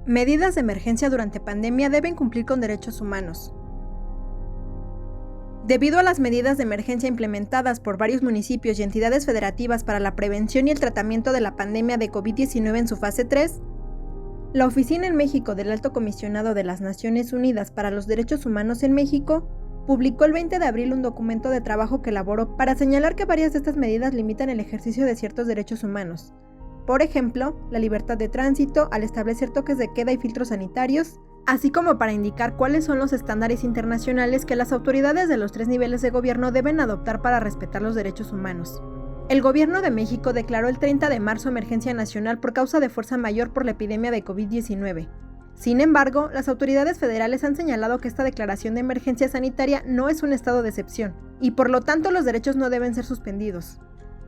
Medidas de emergencia durante pandemia deben cumplir con derechos humanos. Debido a las medidas de emergencia implementadas por varios municipios y entidades federativas para la prevención y el tratamiento de la pandemia de COVID-19 en su fase 3, la Oficina en México del Alto Comisionado de las Naciones Unidas para los Derechos Humanos en México publicó el 20 de abril un documento de trabajo que elaboró para señalar que varias de estas medidas limitan el ejercicio de ciertos derechos humanos. Por ejemplo, la libertad de tránsito al establecer toques de queda y filtros sanitarios, así como para indicar cuáles son los estándares internacionales que las autoridades de los 3 niveles de gobierno deben adoptar para respetar los derechos humanos. El Gobierno de México declaró el 30 de marzo emergencia nacional por causa de fuerza mayor por la epidemia de COVID-19. Sin embargo, las autoridades federales han señalado que esta declaración de emergencia sanitaria no es un estado de excepción, y por lo tanto los derechos no deben ser suspendidos.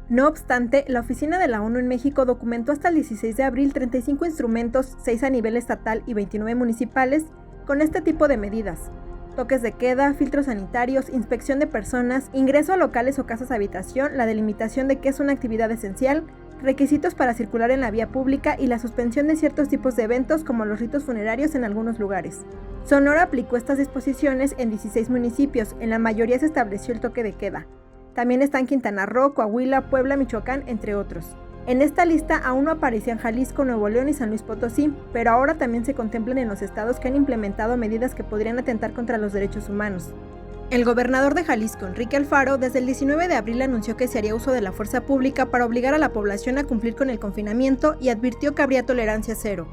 No obstante, la Oficina de la ONU en México documentó hasta el 16 de abril 35 instrumentos, 6 a nivel estatal y 29 municipales, con este tipo de medidas: toques de queda, filtros sanitarios, inspección de personas, ingreso a locales o casas habitación, la delimitación de qué es una actividad esencial, requisitos para circular en la vía pública y la suspensión de ciertos tipos de eventos como los ritos funerarios en algunos lugares. Sonora aplicó estas disposiciones en 16 municipios, en la mayoría se estableció el toque de queda. También están Quintana Roo, Coahuila, Puebla, Michoacán, entre otros. En esta lista aún no aparecían Jalisco, Nuevo León y San Luis Potosí, pero ahora también se contemplan en los estados que han implementado medidas que podrían atentar contra los derechos humanos. El gobernador de Jalisco, Enrique Alfaro, desde el 19 de abril anunció que se haría uso de la fuerza pública para obligar a la población a cumplir con el confinamiento y advirtió que habría tolerancia cero.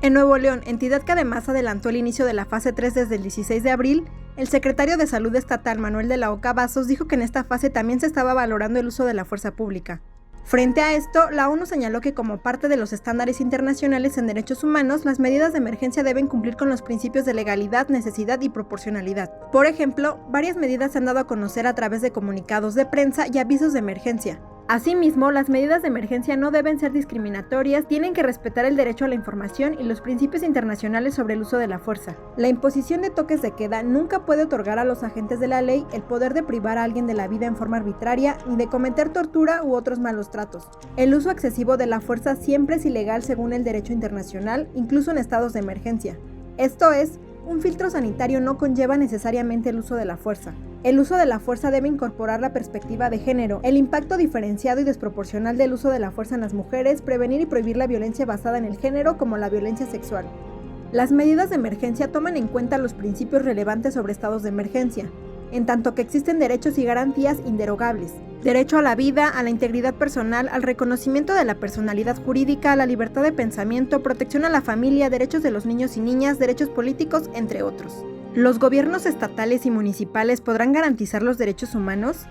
En Nuevo León, entidad que además adelantó el inicio de la fase 3 desde el 16 de abril, el secretario de Salud Estatal, Manuel de la Oca Vasos, dijo que en esta fase también se estaba valorando el uso de la fuerza pública. Frente a esto, la ONU señaló que como parte de los estándares internacionales en derechos humanos, las medidas de emergencia deben cumplir con los principios de legalidad, necesidad y proporcionalidad. Por ejemplo, varias medidas se han dado a conocer a través de comunicados de prensa y avisos de emergencia. Asimismo, las medidas de emergencia no deben ser discriminatorias, tienen que respetar el derecho a la información y los principios internacionales sobre el uso de la fuerza. La imposición de toques de queda nunca puede otorgar a los agentes de la ley el poder de privar a alguien de la vida en forma arbitraria ni de cometer tortura u otros malos tratos. El uso excesivo de la fuerza siempre es ilegal según el derecho internacional, incluso en estados de emergencia. Esto es, un filtro sanitario no conlleva necesariamente el uso de la fuerza. El uso de la fuerza debe incorporar la perspectiva de género, el impacto diferenciado y desproporcional del uso de la fuerza en las mujeres, prevenir y prohibir la violencia basada en el género como la violencia sexual. Las medidas de emergencia toman en cuenta los principios relevantes sobre estados de emergencia, en tanto que existen derechos y garantías inderogables. Derecho a la vida, a la integridad personal, al reconocimiento de la personalidad jurídica, a la libertad de pensamiento, protección a la familia, derechos de los niños y niñas, derechos políticos, entre otros. ¿Los gobiernos estatales y municipales podrán garantizar los derechos humanos?